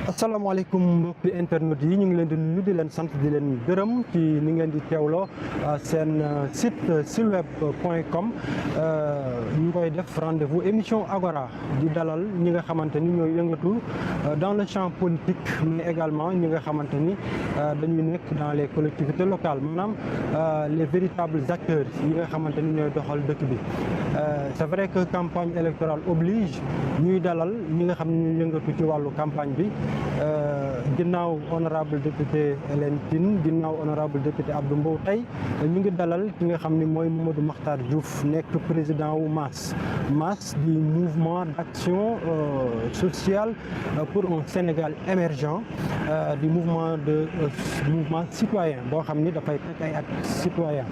asalaamaaleykum mbokki internet yi ñu ngi leen di nuyu di leen sant di leen gërëm ci ni ngeen di teewloo seen site silweb.com ñu koy def rendez-vous émission Agora di dalal ñi nga xamante ni ñooy yëngatu dans le champ politique mais également ñi nga xamante ni dañuy nekk dans les collectivités locales maanaam les véritables acteurs yi nga xamante ni ñooy doxal dëkk bi c'est vrai que campagne électorale oblige ñuy dalal ñi nga xam ne ñuy yëngatu ci wàllu campagne bi ginnaaw honorable député Hélène Tine ginnaaw honorable député Abdou Mbow tey ñu ngi dalal ki nga xam ni mooy Mamadou Makhtar Diouf nekk président wu MAS di mouvement d'action sociale pour un Sénégal émergent di mouvement citoyen boo xam ni dafay teg ay actes citoyens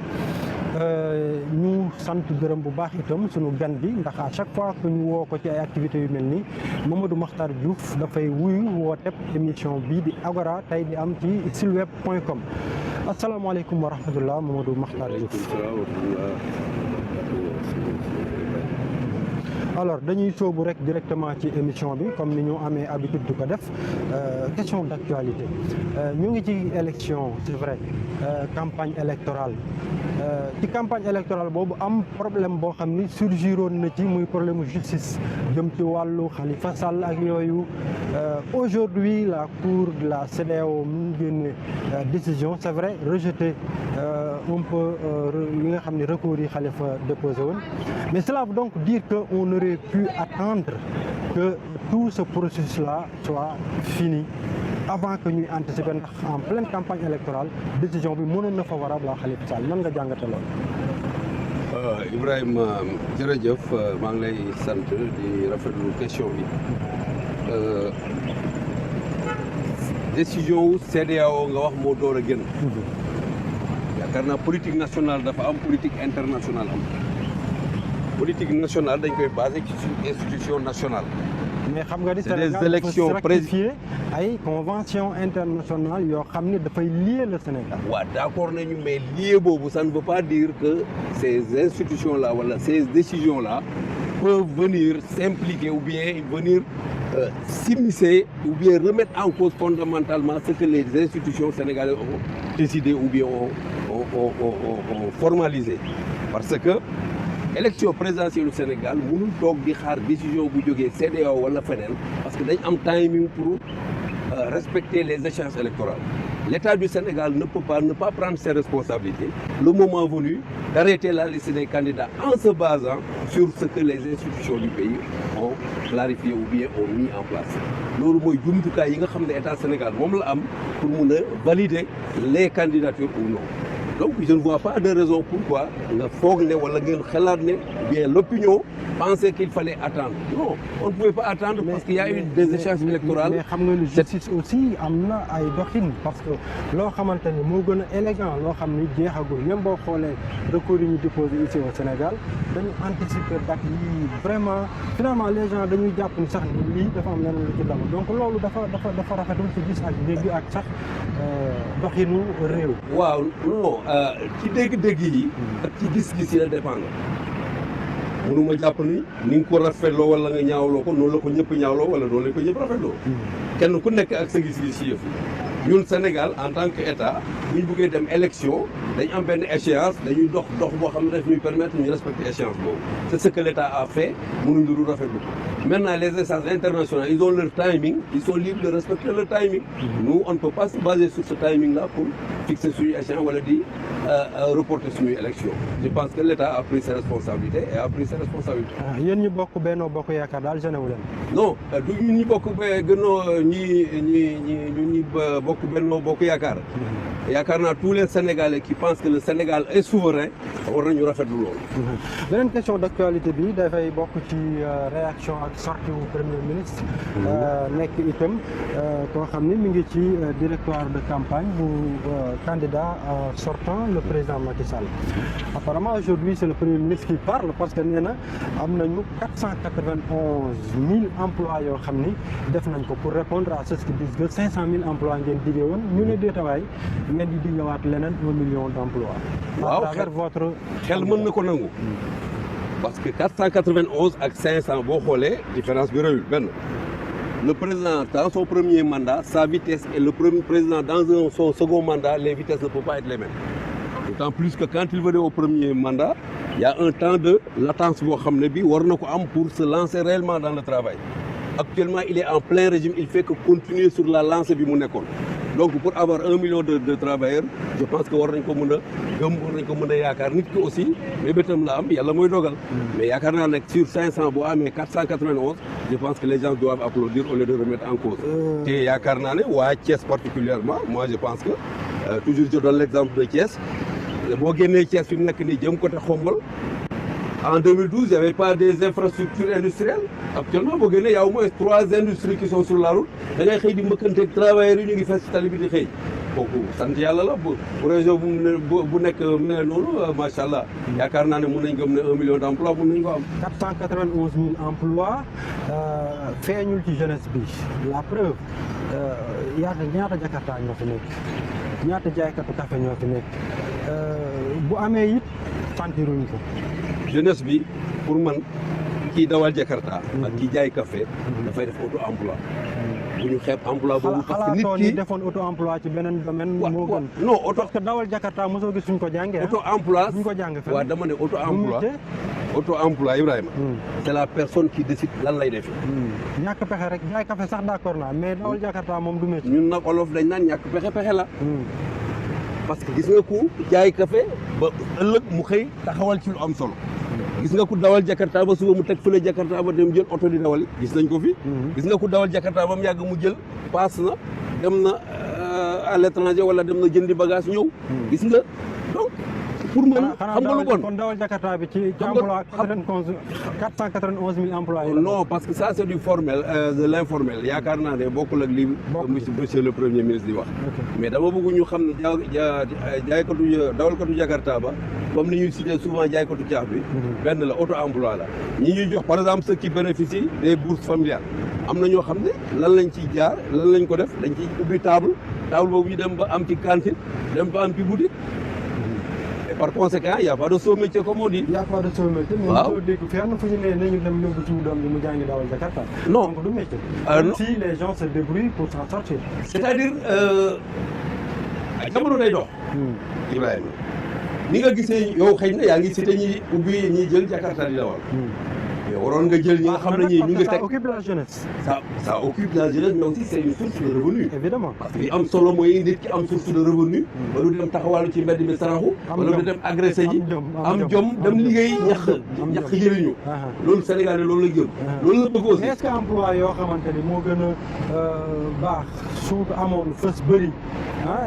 ñu sant gërëm bu baax itam sunu gan bi ndax à chaque fois que ñu woo ko ci ay activités yu mel nii Mamadou Makhtar Diouf dafay wuyu wooteeb émission bii di Agora tey di am ci silweb.com asalaamaaleykum wa rahmatullah Mamadou Makhtar Diouf. alors dañuy sóobu rek directement ci émission bi comme ni ñu amee habitude di ko def question d'actualité ñu ngi ci élection c'est vrai campagne électorale ci campagne électorale boobu am problème boo xam ni surgiroon na ci muy problème justice jëm ci wàllu Khalifa Sall ak yooyu aujourd'hui la cour de la CEDEAO mu ngi génne décision c'est vrai rejeté un peu li nga xam ne recours yi Khalifa déposé woon mais cela veut donc dire que on aurait pu attendre que tout ce processus-là soit fini avant que ñuy anticiper ndax en pleine campagne électorale décision bi mënoon na favorable à Khalifa Sall nan nga jàngate loolu. Ibrahima jërëjëf maa ngi lay sant di rafetlu question bi décision wu CEDEAO nga wax moo door a génn. yaakaar naa politique nationale dafa am politique internationale am. politique nationale dañ koy basé ci suñu institution nationale. mais xam nga ni Sénégal des élections rectifier ay convention internationale yoo xam ni dafay lier le Sénégal. waaw d'accord nañu mais lier boobu ça ne veut pas dire que ces institutions là wala ces décisions là peuvent venir s'impliquer ou bien venir s'immiscer ou bien remettre en cause fondamentalement ce que les institutions sénégalaises ont décidé ou bien ont formalisé parce que élection présidentielle du Sénégal mënul toog di xaar décision bu jógee CEDEAO wala feneen parce que dañ am timing pour respecter les échéances électorales. L'État du Sénégal ne peut pas prendre ses responsabilités le moment venu d'arrêter la liste des candidats en se basant sur ce que les institutions du pays ont clarifié ou bien ont mis en place. loolu mooy jumtukaay yi nga xam ne État Sénégal moom la am pour mun a valider les candidatures ou non. Donc je ne vois pas de raison pourquoi nga foog ne wala ngeen xalaat ne bien l'opinion pensait qu'il fallait attendre. Non, on ne pouvait pas attendre parce qu'il y a eu des échéances électorales. mais xam nga ni justice aussi am na ay doxin parce que loo xamante ni moo gën a élégant loo xam ni jeexagul même boo xoolee recours yi ñu déposé ici au Sénégal dañu anticiper date yi vraiment finalement les gens dañuy jàpp ni sax ni lii dafa am leneen lu ci dama donc loolu dafa rafetul ci gis ak dégg ak sax doxinu réew. waaw non ci dégg-dégg yi ak ci gis-gis yi la dépendre mënuma jàpp ni nga ko rafetloo wala nga ñaawloo ko noonu la ko ñëpp ñaawloo wala noonu la ko ñëpp rafetloo kenn ku nekk ak sa gis-gis ci yëf yi ñun Sénégal en tant que état bu ñu bëggee dem élection dañ am benn échéance dañuy dox boo xam ne daf ñuy permettre ñu respecter échéance boobu c'est ce que l'État a fait mënuñ lu rafetlu ko maintenant les instances internationales ils ont leur timing ils sont libres de respecter leur timing nous on ne peut pas se baser sur ce timing là pour fixer suñu échéance wala di reporter suñuy élection je pense que l'État a pris ses responsabilités et a pris ses responsabilités. yéen ñi bokk Benno Bokk Yaakaar daal gêné wu leen. non du ñun ñi bokk gënoo ñi bokk Benno Bokk Yaakaar. yaakaar naa tous les Sénégalais qui pensent que le Sénégal est souverain war nañu rafetlu loolu. beneen question d'actualité bi dafay bokk ci réaction ak sortie wu premier ministre. nekk itam koo xam ni mi ngi ci directoire de campagne bu candidat sortant le président Macky Sall. Apparemment aujourd'hui c'est le premier ministre qui parle parce que nee na am nañu 491 000 emplois yoo xam ni def nañ ko pour répondre à ceux qui disent que 500 000 emplois ngeen diggee woon ñu ne déetawaay ngeen di diggawaat leneen 1 million d'emplois. waaw à travers votre xel mën na ko nangu. parce que 491 ak 500 boo xoolee différence bi réyul benn. Le président dans son premier mandat sa vitesse et le premier président dans son second mandat les vitesses ne peuvent pas être les mêmes. D'autant plus que quand il venait au premier mandat il y a un temps de latence boo xam ne bi war na ko am pour se lancer réellement dans le travail. Actuellement il est en plein régime il fait que continuer sur la lancée bi mu nekkoon. Donc pour avoir 1 million de travailleurs je pense que war nañ ko mën a gëm war nañ ko mën a yaakaar nit ki aussi mébétam la am yàlla mooy dogal. mais yaakaar naa nag sur 500 boo amee 491 je pense que les gens doivent applaudir au lieu de remettre en cause. te yaakaar naa ne waa Thiès particulièrement moi je pense que toujours je donne l'exemple de Thiès boo génnee Thiès fi mu nekk nii jëm côté Xombol. En 2012, il n'y avait pas des infrastructures industrielles. Actuellement, boo génnee y a au moins 3 industries qui sont sur la route. da ngay xëy di mbëkkanteeg travailleurs yi ñu ngi fees ci tali bi di xëy. kooku sant yàlla la bu région bu nekk mel noonu macha allah yaakaar naa ne mun nañ gëm ne 1 million d'emplois mun nañ ko am. 491 000 emplois feeñul ci jeunesse bi la preuve ñaata Jakarta ñoo fi nekk ñaata jaaykatu café ñoo fi nekk bu amee it sentiruñ ko. jeunesse bi pour man kii dawal Jakarta ak kii jaay café dafay def auto emploi bu ñu xeeb emploi boobu parce que nit ki defoon auto emploi ci beneen domaine moo gën non auto parce que dawal Jakarta mosoo gis suñ ko jàngee auto emploi suñ ko jàng fenn waaw dama ne auto emploi Ibrahima c'est la personne qui décide lan lay def ñàkk pexe rek jaay café sax d'accord naa mais dawal Jakarta moom du métier ñun nag olof dañ naan ñàkk pexe la parce que gis nga ku jaay café ba ëllëg mu xëy taxawal ci lu am solo gis nga ku dawal Jakarta ba suba mu teg fële Jakarta ba dem jël oto di dawali gis nañ ko fi gis nga ku dawal Jakarta ba mu yàgg mu jël paas na dem na à l'étranger wala dem na jëndi bagage ñëw gis nga donc pour man xam nga lu bon kon dawal Jakarta bi ci emploi 491 000 emplois non parce que ça c'est du formel de l'informel yaakaar naa ne bokkul ak li monsieur le premier ministre di wax mais dama bëgg ñu xam ne dawalkatu Jakarta ba comme ni ñuy cité souvent jaaykatu caaf bi benn la auto emploi la ñi ñuy jox par exemple ceux qui bénéficient des bourses familiales am na ñoo xam ne lan lañ ciy jaar lan lañ ko def dañ ciy ubbi table boobu ñu dem ba am ci cantine dem ba am ci boutique par conséquent il y a pas de sot-métier comme on dit. il y a pas de sot-métier. waaw mais dégg fenn fu ñu nee nañu dem yóbbu suñu doom bi mu jàngi dawal Jakarta. non donc du métier. non si les gens se débrouillent pour s'en sortir. c'est-à-dire jamono day dox. Ibrahima ni nga gisee yow xëy na yaa ngi cité ñi ubbi ñi jël Jakarta di dawal. mais waroon nga jël ñi nga xam ne ñii ñu ngi teg ça occupe la jeunesse. ça occupe la jeunesse mais aussi c'est une source de revenu. évidemment parce que li am solo mooy nit ki am source de revenu. ba du dem taxawaalu ci mbedd mi saraxu. wala du dem agressé ji am jom dem liggéey ñax jëriñu. loolu Sénégal loolu la jëm. loolu la bëgg aussi. mais est-ce que emploi yoo xamante ni moo gën a baax su amoon fës bëri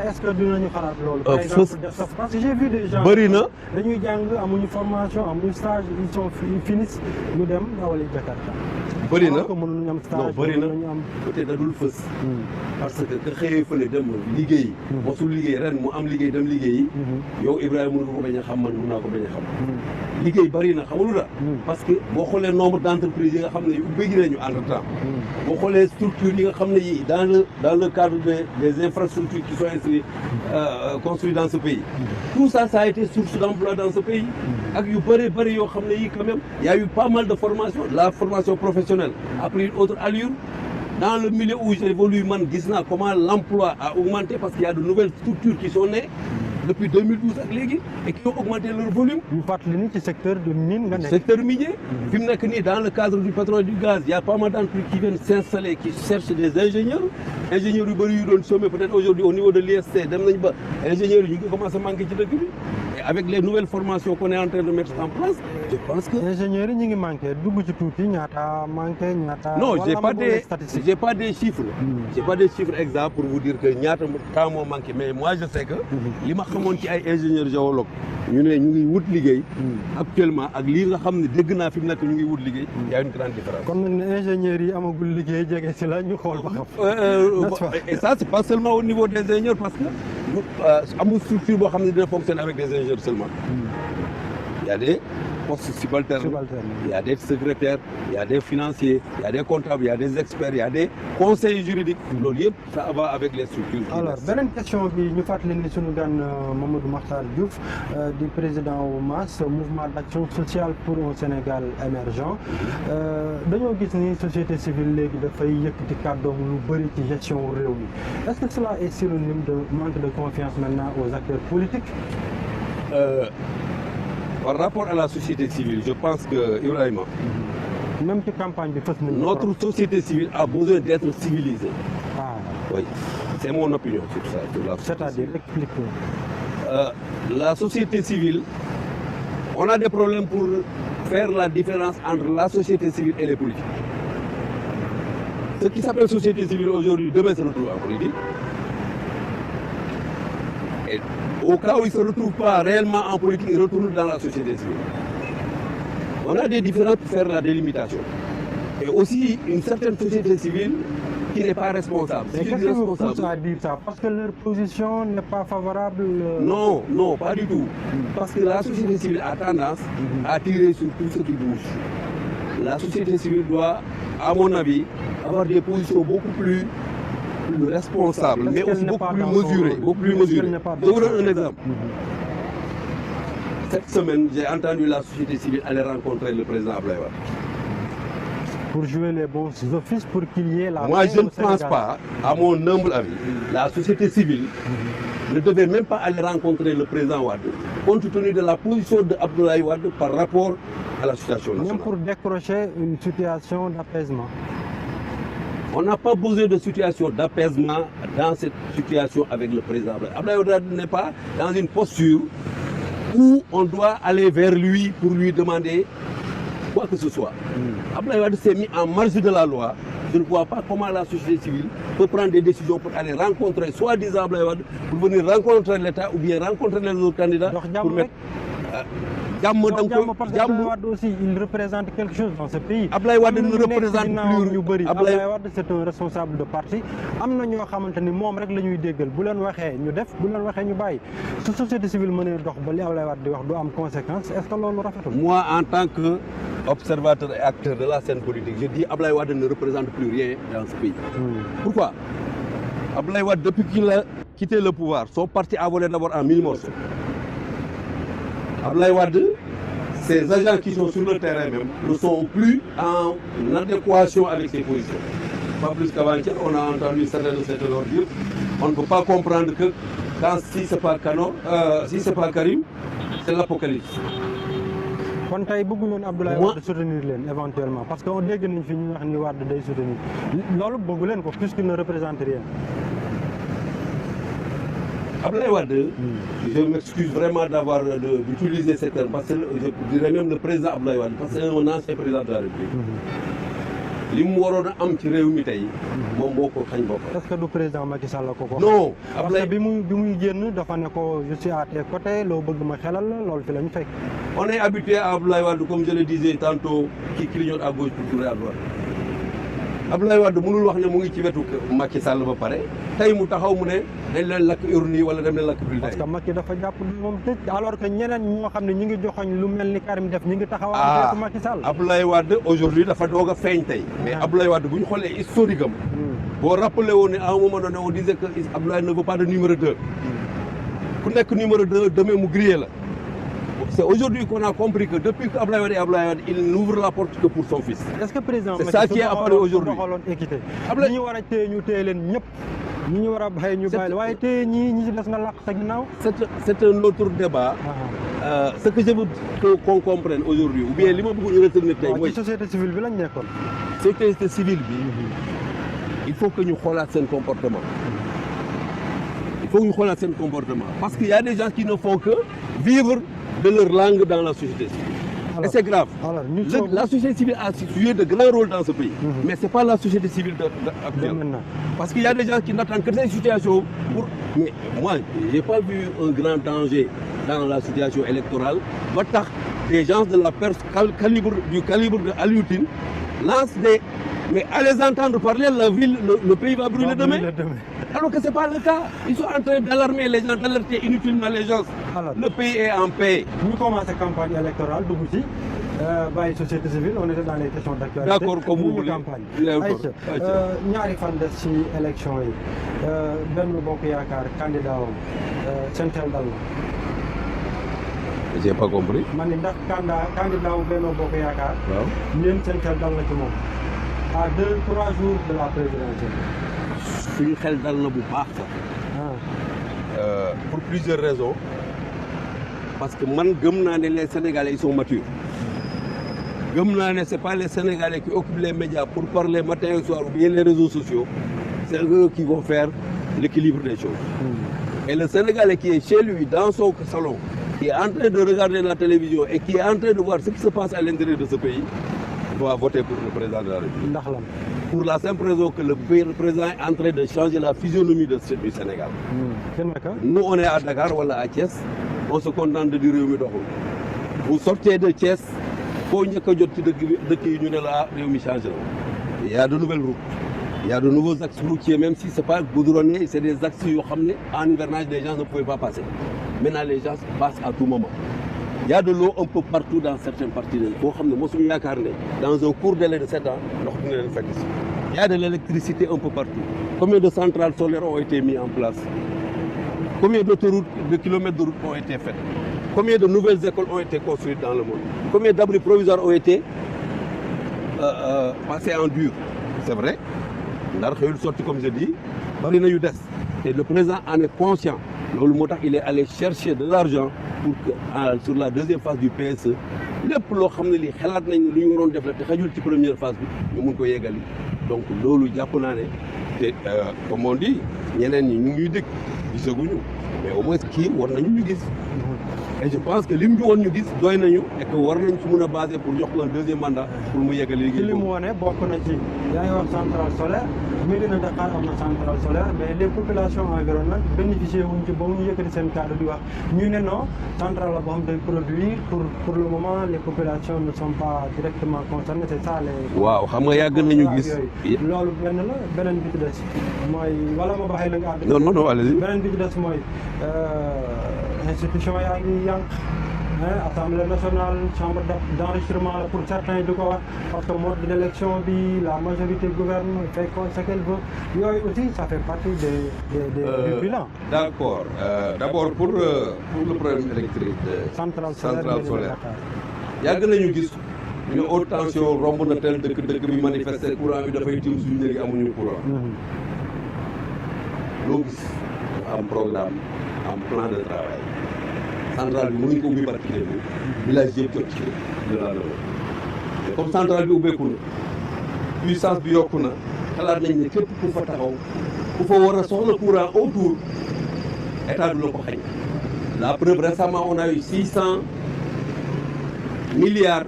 est-ce que dinañu xalaat loolu. par exemple parce que j'ai vu des gens. bëri na dañuy jàng amuñu formation amuñu stage ils finissent ñu dem dawali Jakarta. bëri na mënuñu am stage bëri na peut-être da dul fës. parce que ka xëyee fële dem liggéey. mosul liggéey ren mu am liggéey dem liggéeyi. yow Ibrahima mën nga ko bañ a xam man mën naa ko bañ a xam. liggéey bëri na xamul la. parce que boo xoolee nombre d'entreprises yi nga xam ne yu ubbi nañu entre-temps. boo xoolee structures yi nga xam ne yi dans le cadre des infrastructures qui sont construites dans ce pays. tout ça a été source d'emploi dans ce pays. ak yu bëri yoo xam ne yi quand même y a eu pas mal de formation la formation professionnelle a pris une autre allure. Dans le milieu où j'évolue man gis naa comment l'emploi a augmenté parce qu'il y a de nouvelles structures qui sont nées depuis 2012 ak léegi et qui ont augmenté leur volume. ñu fàttali ni ci secteur de mine nga nekk. secteur minier. fi mu nekk nii dans le cadre du pétrole et du gaz il y a pas mal d'entreprises qui viennent s'installer qui cherchent des ingénieurs yu bëri yu doon chômer peut-être aujourd'hui au niveau de l'IST dem nañ ba ingénieurs yi ñu ngi commencé manquer ci dëkk bi et avec les nouvelles formations qu'on est en train de mettre en place, je pense que... ingénieurs yi ñu ngi manqué dugg ci tuuti ñaata manqué ñaata. Non, wala j'ai pas des chiffres. J'ai pas des chiffres exacts pour vous dire que ñaata temps moo manqué, mais moi je sais que li ma xamoon ci ay ingénieurs géologues ñu ne ñu ngi wut liggéey actuellement ak lii nga xam ne dégg naa fi mu nekk ñu ngi wut liggéey, y a une grande différence. kon nag ne ingénieurs yi amagul liggéey jege si la ñu xool ba xam. Et ça c'est pas seulement au niveau des ingénieurs parce que amul structure boo xam ne dina fonctionner avec des ingénieurs seulement. Il y a des postes subalternes, il y a des secrétaires, il y a des financiers, il y a des comptables, il y a des experts, il y a des conseillers juridiques. Loolu yëpp ça va avec les structures. Alors beneen question bi ñu fàttali ni sunu gan Mamadou Makhtar Diouf di président wu MAS mouvement d'action sociale pour un Sénégal émergent dañoo gis ni société civile léegi dafay yëkkati kàddoom lu bëri ci gestion réew mi est-ce que cela est synonyme de manque de confiance maintenant aux acteurs politiques? Par rapport à la société civile, je pense que Ibrahima, même ci campagne bi fës nañu. notre société civile a besoin d'être civilisée. Ah. Oui, c'est mon opinion sur ça. Sur la C'est-à-dire, explique-nous. La société civile, on a des problèmes pour faire la différence entre la société civile et les politiques. Ce qui s'appelle société civile aujourd'hui, demain se retrouve en politique. Et au cas où ils ne se retrouvent pas réellement en politique, ils retournent dans la société civile. On a des différences pour faire la délimitation. Et aussi une certaine société civile qui n'est pas responsable. Mais qu'est-ce que vous poussez à dire ça? Parce que leur position n'est pas favorable? Non, non, pas du tout. Parce que la société civile a tendance à tirer sur tout ce qui bouge. La société civile doit, à mon avis, avoir des positions beaucoup plus responsables, mais aussi beaucoup plus mesurées. Je vous donne un exemple. Cette semaine, j'ai entendu la société civile aller rencontrer le président Abdoulaye Wade. Pour jouer les bons offices, pour qu'il y ait la... Moi, je ne pense pas, à mon humble avis, la société civile ne devait même pas aller rencontrer le président Wade, compte tenu de la position d'Abdoulaye Wade par rapport à la situation nationale. Même pour décrocher une situation d'apaisement. On n'a pas besoin de situation d'apaisement dans cette situation avec le président Abdoulaye Wade n'est pas dans une posture où on doit aller vers lui pour lui demander quoi que ce soit. Abdoulaye Wade s'est mis en marge de la loi. Je ne vois pas comment la société civile peut prendre des décisions pour aller rencontrer soi-disant Abdoulaye Wade, pour venir rencontrer l'État ou bien rencontrer les autres candidats. Pour mettre... parce qu'Abdoulaye Wade aussi, il représente quelque chose dans ce pays. Abdoulaye Wade ne représente plus. Abdoulaye Wade, c'est un responsable de parti. am na ñoo xamante ni moom rek la ñuy déggal bu leen waxee ñu def bu leen waxee ñu bàyyi su société civile mënee dox ba li Abdoulaye Wade di wax du am conséquence est-ce que loolu rafetul? Moi, en tant que observateur et acteur de la scène politique, je dis Abdoulaye Wade ne représente plus rien dans ce pays. Pourquoi? Abdoulaye Wade, depuis qu'il a quitté le pouvoir, son parti a volé d'abord en 1000 morceaux. Abdoulaye Wade, ces agents qui sont sur le terrain même ne sont plus en adéquation avec ses positions. Pas plus qu'avant-hier, on a entendu certains de ces teneurs dire on ne peut pas comprendre que si c'est pas Karim, c'est l'apocalypse. kon tey bëgguloon Abdoulaye Wade soutenir leen éventuellement parce que on dégg nañ fi ñu wax ni Wade day soutenir loolu bëggu leen ko puisqu'il ne représente rien. Abdoulaye Wade, je m'excuse vraiment d'avoir d'utiliser ces termes parce que je dirais même le président Abdoulaye Wade parce que c'est un ancien président de la République. li mu waroon a am ci réew mi tey moom moo ko xañ boppam. est-ce que du président Macky Sall la ko ko. non parce que bi muy génn dafa ne ko je suis à tes côtés loo bëgg ma xelal la loolu fi la ñu fekk. on est habitué à Abdoulaye Wade comme je le disais tantôt qui clignote à gauche pour tourner à droite. Abdoulaye Wade mënul wax ne mu ngi ci wetu Macky Sall ba pare tey mu taxaw mu ne dañ leen lakk urne yi wala dem leen lakk bulletin. parce que Macky dafa jàpp moom tëj alors que ñeneen ñoo xam ne ñi ngi joxoñ lu mel ni Karim def ñi ngi taxawal wetu Macky Sall. Abdoulaye Wade aujourd'hui dafa doog a feeñ tey. mais Abdoulaye Wade bu ñu xoolee historique am. boo rappelé woon ne à un moment donné on disait que Abdoulaye ne veut pas de numéro 2. ku nekk numéro 2 demain mu grillé la. C'est aujourd'hui qu'on a compris que depuis qu'Abdoulaye Wade, il n'ouvre la porte que pour son fils. Est-ce que président c'est ça qui est apparu aujourd'hui. ñi ñu war a téye ñu téye leen ñëpp ñi ñu war a bàyyi ñu bàyyi waaye téye ñi ci des nga làq sa ginnaaw. C'est un autre débat. Ce que je veux qu'on comprenne aujourd'hui ou bien li ma bëgg ñu retenir tey mooy. société civile bi lañ nekkoon. Société civile bi il faut que ñu xoolaat seen comportement. il faut ñu xoolaat seen comportement parce qu'il y a des gens qui ne font que vivre de leur langue dans la société civile. Alors, et c'est grave. Alors, La société civile a joué de grands rôles dans ce pays. Mais ce n'est pas la société civile actuelle. Parce qu'il y a des gens qui n'attendent que ces situations pour... Mais moi, je n'ai pas vu un grand danger dans la situation électorale. Des gens de la Perse, du calibre de Alioutine lancent des... Mais à les entendre parler, la ville, le pays va brûler demain. Alors que ce n'est pas le cas. Ils sont en train d'alarmer les gens, d'alerter inutilement les gens. Alors, le pays est en paix. Nous commençons la campagne électorale, Dougouti. By société civile, on était dans les questions d'actualité. D'accord, comme vous voulez. ñaari fan des ci élection yi Benno Bokk Yaakaar candidat am seen xel dal na. J'ai pas compris. Man ni ndax candidat wu Benno Bokk Yaakaar. waaw ñeen seen xel dal na ci moom. À 2-3 jours de la présidentielle. suñu xel dal na bu baax sax. Pour plusieurs raisons. Parce que man gëm naa ne les Sénégalais ils sont matures. Gëm naa ne c'est pas les Sénégalais qui occupent les médias pour parler matin et soir ou bien les réseaux sociaux. C'est eux qui vont faire l'équilibre des choses. Et le Sénégalais qui est chez lui, dans son salon, qui est en train de regarder la télévision et qui est en train de voir ce qui se passe à l'intérieur de ce pays, doit voter pour le président de la République. Pour la simple raison que le président est en train de changer la physionomie du Sénégal. Nous, on est à Dakar ou à Thiès, on se contente de dire Réumi doxul. Vous sortez de Thiès, il y a de nouvelles routes, il y a de nouveaux axes routiers, même si ce n'est pas goudronné, c'est des axes en hivernage, les gens ne pouvaient pas passer. Maintenant, les gens passent à tout moment. Il y a de l'eau un peu partout dans certaines parties. Dans un court délai de 7 ans, il y a de l'électricité un peu partout. Combien de centrales solaires ont été mises en place? Combien d'autoroutes, de kilomètres de routes ont été faites? Combien de nouvelles écoles ont été construites dans le monde? Combien d'abris provisoires ont été passés en dur? C'est vrai. Comme je dis, et le président en est conscient. Il est allé chercher de l'argent pour que sur la deuxième phase du PSE, lépp loo xam ne lii xalaat nañ ne lu ñu waroon def la te xajul ci première phase bi ñu mun ko yeggali donc loolu jàpp naa ne te comme on dit ñeneen ñi ñu ngi dégg gisaguñu mais au moins kii war nañu ñu gis et je pense que lim ñu woon ñu gis doy nañu et que war nañ ci mun a baser pour jox ko un deuxième mandat pour mu yeggali liggéey li mu wane bokk na ci yaa ngi wax centrale solaire Médina Dakar am na centrale solaire mais les populations environnantes bénéficier wuñ ci ba mu yëkkati seen cadre di wax ñu ne non centrale la boo xam day produire pour le moment les populations ne sont pas directement concernées c'est ça les. waaw xam nga yàgg nañu gis. loolu benn la beneen bi ci des mooy wala ma baxee la nga àgg. non non non allez-y. beneen bi ci des mooy institution yaa ngi yànq. Assemblée nationale, chambre d'enregistrement pour certains du corps, parce que mode d'élection, la majorité gouverne, fait ce qu'elle veut. Et aussi, ça fait partie du bilan. D'accord. D'abord, pour le problème électrique de centrale solaire, il y a une haute tension, rombo na tel de bi manifester courant bi dafay tim suñu léegi amuñu courant. Donc, un programme, un plan de travail. Centrale bi mënuñ ko ubbi barki démb village yëpp jot ci de la mais comme centrale bi ubbeeku na puissance bi yokku na xalaat nañ ne képp ku fa taxaw ku fa war a soxla courant autour état du la ko xañ la preuve récemment on a eu 600 milliards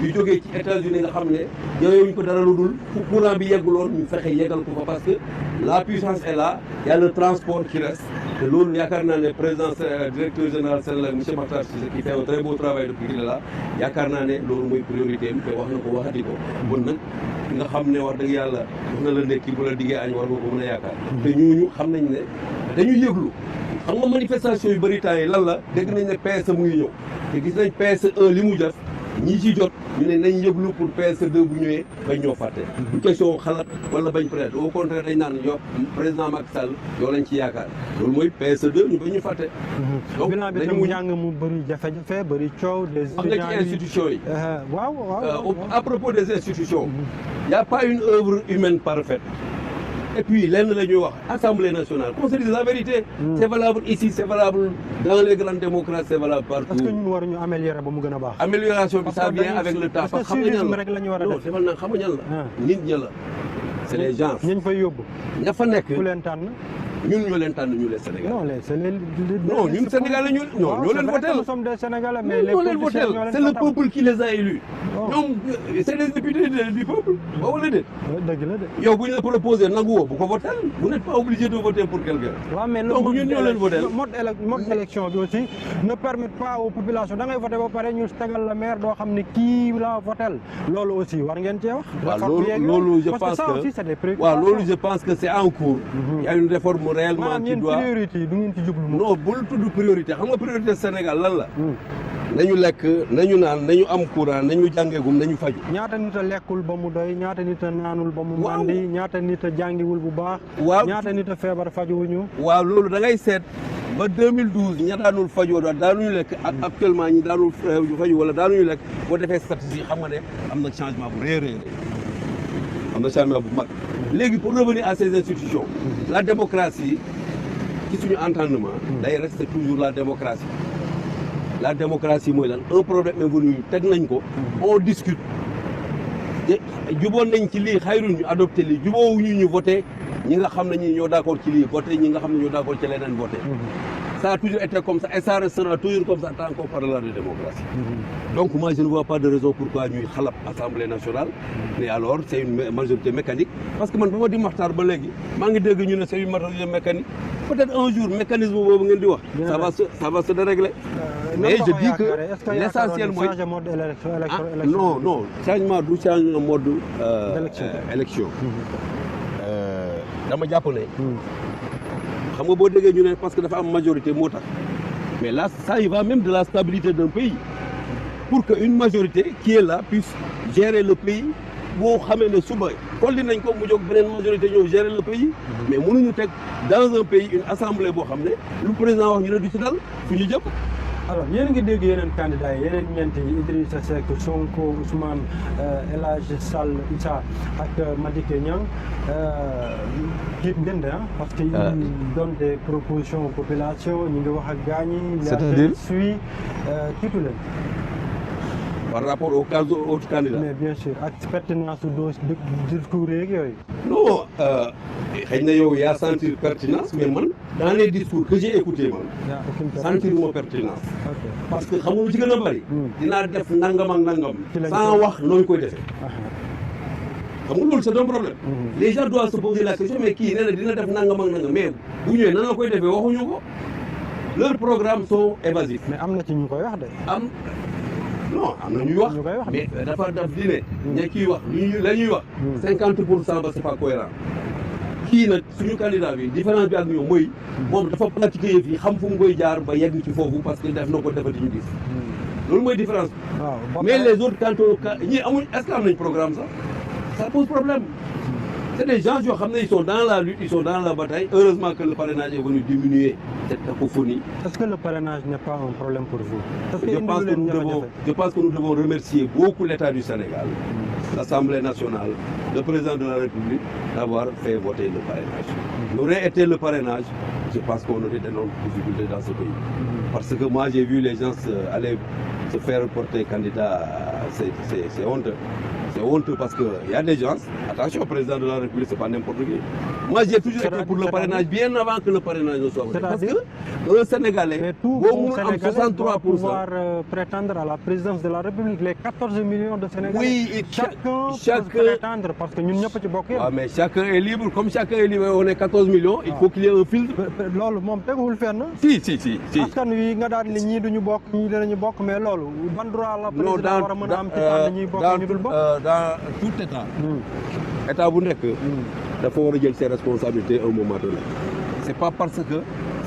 yu jógee ci États-Unis nga xam ne yooyu ko dara lu dul fu courant bi yegguloon ñu fexe yeggal ko fa parce que la puissance est là, il y a le transport qui reste. Et l'autre, il y a le président, directeur général Sénégal, M. Makhtar Cissé, qui fait un très beau travail depuis qu'il est là. Il y a l'autre priorité, mais wax na ko waxati ko. Bon nag nga xam ne wax dëgg yàlla wax na la nekki bu la diggee añ war nga ko mën a yaakaar. te ñooñu xam nañ ne dañuy yëglu. xam nga manifestation yu bëri temps yi lan la dégg nañ ne PSE mu ngi ñëw te gis nañ PSE 1 li mu def ñi ci jot ñu ne nañ yëglu pour PSE 2 bu ñëwee bañ ñoo fàtte. du question xalaat wala bañ peut-être au contraire dañ naan yow président Macky Sall yoo lañ ci yaakaar loolu mooy PSE 2 ñu bañ ñu fàtte. donc dañu njàng mu bëri jafe-jafe bëri coow. des xam nga ci institutions yi. waaw. À propos des institutions. Il n'y a pas une œuvre humaine parfaite. Et puis, l'un la ñuy wax Assemblée nationale, qu'on se dise la vérité. C'est valable ici, c'est valable dans les grandes démocraties, c'est valable partout. Parce que nous devons améliorer ba mu gën a baax. Amélioration bi ça vient avec le temps. parce que civisme rek la ñu war a def. non defal na xam nga ñan la. nit ña la. C'est les gens. ñañ fay yóbbu. ña fa nekk. ku leen tànn. ñun ñoo leen tànn ñu les Sénégalais. non c'est les non ñun Sénégalais ñoo leen voté. nous sommes des Sénégalais mais les ñoo leen voté c'est le peuple qui les a élus. ñoom c'est les députés du peuple. waaw wala déet. dëgg la de. yow bu ñu la proposé nangu woo bu ko voté vous n'êtes pas obligé de voter pour quelqu'un. waaw mais donc ñun ñoo leen voté. mode élection bi aussi ne permet pas aux populations da ngay voté ba pare ñu tegal la maire doo xam ne kii la votel loolu aussi war ngeen cee wax. waaw loolu je pense que waaw loolu je pense que c'est en cours. Il y a une réforme réellement qui doit priorité du ngeen ci jublu. non bul tudd priorité xam nga priorité Sénégal lan la. nañu lekk nañu naan nañu am courant nañu jàngeegum nañu faju. ñaata nit a lekkul ba mu doy ñaata nit a naanul ba mu mandi ñaata nit a jàngiwul bu baax. waaw ñaata nit a feebar fajuwuñu. waaw loolu da ngay seet ba 2012 ña daanul fajoo daanuñu lekk ak actuellement ñi daanul faju wala daanuñu lekk boo defee statistique xam nga ne am na changement bu rëy am na changement bu mag. léegi pour revenir à ces institutions la démocratie ci suñu entendement day rester toujours la démocratie mooy lan un problème est venu teg nañ ko on discute te juboon nañ ci lii xayrul ñu adopté lii juboowuñu ñu voté ñi nga xam ne ñi ñoo d'accord ci lii voté ñi nga xam ne ñoo d'accord ci leneen voté ça a toujours été comme ça et ça restera toujours comme ça tant qu'on parlera de démocratie. Donc moi je ne vois pas de raison pourquoi ñuy xalab Assemblée nationale. Mais alors c'est une majorité mécanique. Parce que man ba ma di Maxtaar ba léegi maa ngi dégg ñu ne c'est une majorité mécanique. Peut-être un jour mécanisme boobu ngeen di wax. ça va se dérégler. Mais je dis que l'essentiel mooy non changement du changement mode élection. Dama jàpp ne. xam nga boo déggee ñu ne parce que dafa am majorité moo tax mais là ça y va même de la stabilité d'un pays pour que une majorité qui est là puisse gérer le pays boo xamee ne suba kolli nañ ko mu jóg beneen majorité ñëw gérer le pays mais mënuñu teg dans un pays une assemblée boo xam ne lu président wax ñu ne du ci dal fu ñu jëm. alors yéen a ngi dégg yeneen candidats yi yeneen ñeent yi Idrissa Seck Sonko Ousmane El Hadji Sall Issa ak Madické Niang jiit ngeen de parce que ils donnent des propositions aux populations ñu ngi wax ak gaañ yi. c'est-à-dire suit tiitu leen. par rapport aux autres candidats. mais bien sûr ak pertinence du discours yeeg yooyu. non xëy na yow yaa sentir pertinence mais man dans les discours que j'ai écouté man sentiruma pertinence. parce que xam nga lu ci gën a bëri. dinaa def nangam ak nangam. sans wax nooy koy defee. xam nga loolu c'est un problème. Les gens doivent se poser la question mais kii nee na dina def nangam ak nangam mais bu ñëwee nan la koy defee waxuñu ko. leurs programmes sont évasifs. mais am na ci ñu koy wax de. non am na ñuy wax mais dafa daf di ne ña kiy wax la ñuy wax 50% ba c'est pas cohérent kii nag suñu candidat bi différence bi ak ñoom mooy moom dafa pratiquer yëf yi xam fu mu koy jaar ba yegg ci foofu parce que def na ko defati ñu gis loolu mooy différence bi mais les autres ñii amuñ est-ce que am nañ programme sax ça pose problème c'est des gens yoo xam ne ils sont dans la lutte ils sont dans la bataille heureusement que le parrainage est venu diminuer cette cacophonie. Est-ce que le parrainage n'est pas un problème pour vous? Je pense que nous devons remercier beaucoup l'État du Sénégal, l'Assemblée nationale, le président de la République d'avoir fait voter le parrainage. N'aurait été le parrainage, je pense qu'on aurait d'énormes difficultés dans ce pays. Parce que moi j'ai vu les gens aller se faire porter candidat, c'est honteux. C'est honteux parce qu'il y a des gens, attention, président de la République, c'est pas n'importe qui. Moi, j'ai toujours été pour le parrainage bien avant que le parrainage ne soit voté. Parce que le Sénégalais, mais tout Sénégalais doit pouvoir prétendre à la présidence de la République. Les 14 millions de Sénégalais, oui, chacun peut prétendre parce que nous n'avons pas de bloquer. Ah, mais chacun est libre. Comme chacun est libre, on est 14 millions, il faut qu'il y ait un filtre. Lolo, mon père, vous le faites, non? Si. Parce que nous, nous avons des gens qui ne bloquent pas, mais lolo, ban droit la présidence dans tout État, État bu nekk dafa war a jël ses responsabilités à un moment donné. C'est pas parce que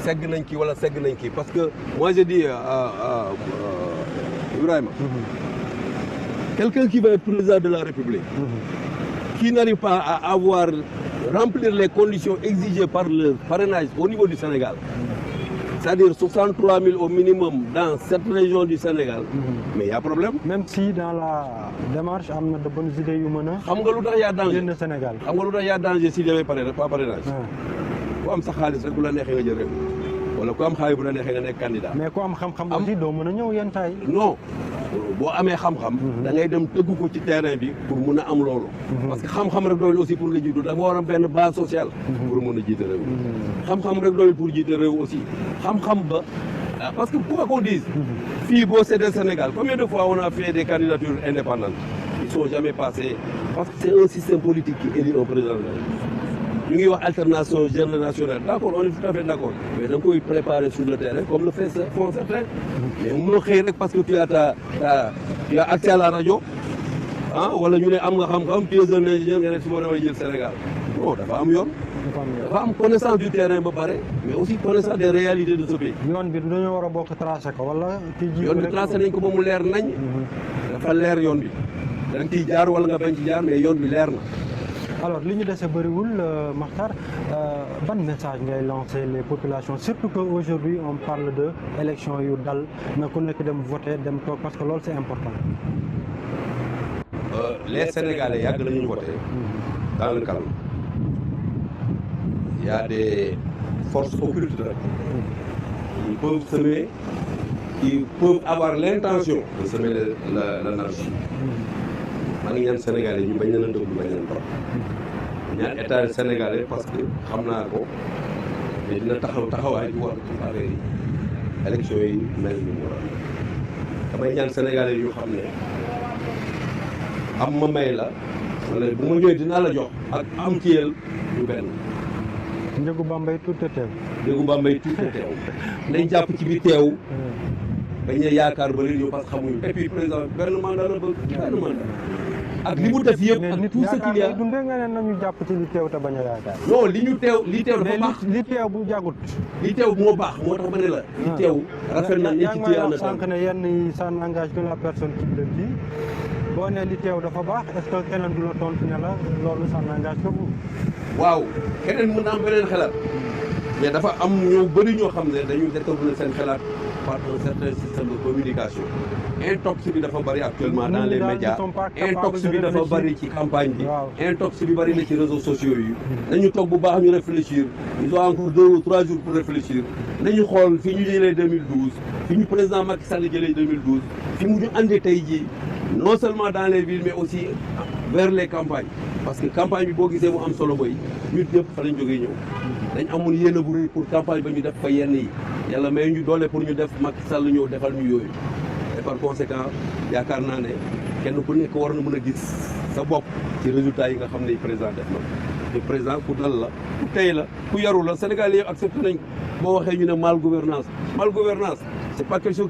segg nañ kii wala segg nañ kii parce que moi je dis Ibrahima, quelqu'un qui va être président de la République, qui n'arrive pas à remplir les conditions exigées par le parrainage au niveau du Sénégal, c'est-à-dire 63 000 au minimum dans cette région du Sénégal, mais il y a problème. Même si dans la démarche, il y a de bonnes idées humaines. Xam nga lu tax y a danger au Sénégal. Xam nga lu tax y a danger si jamais pas parrainage. Ku am sa xaalis rek bu la neexee nga jël rek wala ku am xaalis bu la neexee nga nekk candidat. Mais ku am xam-xam aussi doo mën a ñëw yenn taay. Non boo amee xam-xam da ngay dem tëgg ko ci terrain bi pour mun a am loolu parce que xam-xam rek doyul aussi pour nga jiitu da nga war a benn base sociale pour mun a jiite réew xam-xam rek doyul pour jiite réew aussi xam-xam ba parce que quoi qu'on dise fii boo seetee Sénégal combien de fois on a fait des candidatures indépendantes ils sont jamais passés parce que c'est un système politique qui élit un président de la République ñu ngi wax alternation générationnelle d'accord on est tout à fait d'accord mais da nga koy préparer sur le terrain comme le font certains mais mënoo xëy rek parce que tu as accès à la rajo wala ñu ne am nga xam-xam tu es un ingénieur nga ne su ma damay jël Sénégal non dafa am yoon dafa am connaissance du terrain ba pare mais aussi connaissance des réalités de ce pays. yoon bi dañoo war a bokk tracé ko wala. yoon bi tracé nañ ko ba mu leer nañ. dafa leer yoon bi da nga ciy jaar wala nga bañ ci jaar mais yoon bi leer na. alors li ñu dese bëriwul Makhtar ban message ngay lancer les populations surtout que aujourd'hui on parle de élection yu dal na ku nekk dem voter dem toog parce que loolu c'est important. Les Sénégalais yàgg nañu voter dans le calme. Il y a des forces occultes qui peuvent semer, qui peuvent avoir l'intention de semer l'anarchie. maa ngi ñaan Sénégalais ñu bañ leen a déglu bañ leen trop ñaan état sénégalais parce que xam naa ko mais dina taxawaay bi war ci affaire yi élection yi mel ni mu war a damay ñaan Sénégalais yu xam ne am ma may la wala bu ma ñëwee dinaa la jox ak am ci yel ñu benn. Njëgu Bambey tuuti teew. Njëgu Bambey tuuti teew nañ jàpp ci biir teew bañ a yaakaar ba léegi ñëw parce que xamuñu et puis président benn mandat la bëgg benn mandat ak li mu def yëpp ak tout ce qu'il y a dundee nga ne nañu jàpp ci li teew te bañ a yaakaar. non li teew dafa baax li teew bu jagut. li teew moo baax moo tax ma ne la. li teew rafet na ñi ci téye yaa ngi sànq ne yenn yi ça n'engage que la personne qui le dit boo nee li teew dafa baax est-ce que keneen du la tontu ne la loolu ça n'engage que vous. waaw keneen mën na am beneen xalaat mais dafa am ñoo bëri ñoo xam ne dañu détourner seen xalaat par un certain système de communication intox bi dafa bëri actuellement dans les médias intox bi dafa bëri ci campagne bi intox bi bëri na ci réseaux sociaux yi nañu toog bu baax ñu réfléchir ils ont encore 2 ou 3 jours pour réfléchir nañu xool fi ñu jëlee 2012 fi ñu président Macky Sall jëlee 2012 fi mu ñu andi tey jii non seulement dans les villes mais aussi vers les campagnes parce que campagne bi boo gisee mu am solo boy ñun ñëpp fa lañ jógee ñëw dañ amoon yéene bu rëy pour campagne ba ñu def fa yenn yi yàlla may ñu doole pour ñu def Macky Sall ñëw defal ñu yooyu et par conséquent yaakaar naa ne kenn ku nekk war na mën a gis sa bopp ci résultats yi nga xam ne président def na te président ku dal la ku tey la ku yaru la Sénégal yëpp accepté nañ ko boo waxee ñu ne mal gouvernance c'est pas quelque chose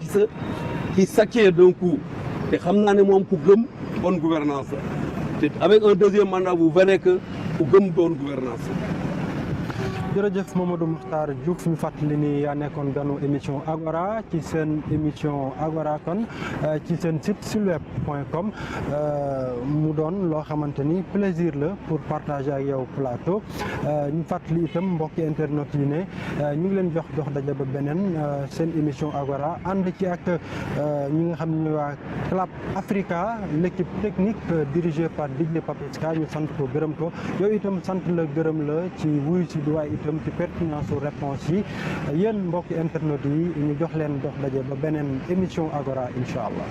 qui s'acquiert d'un coup te xam naa ne moom ku gëm bonne gouvernance la te avec un deuxième mandat vous verrez que ku gëm bonne gouvernance jërëjëf Mamadou Makhtar Diouf ñu fàttali ni yaa nekkoon ganu émission Agora ci seen émission Agora kon ci seen site silweb.com mu doon loo xamante ni plaisir la pour partager ak yow plateau ñu fàttali itam mbokki internet yi ne ñu ngi leen jox daje ba beneen seen émission Agora ànd ci ak ñi nga xam ne waa Clap Africa l'équipe technique dirigée par Didier Papiska ñu sant ko gërëm ko yow itam sant la gërëm la ci wuyu si duwaay itam ci pertinence su réponse yi yéen mbokki internet yi ñu jox leen dox daje ba beneen émission Agora incha allah.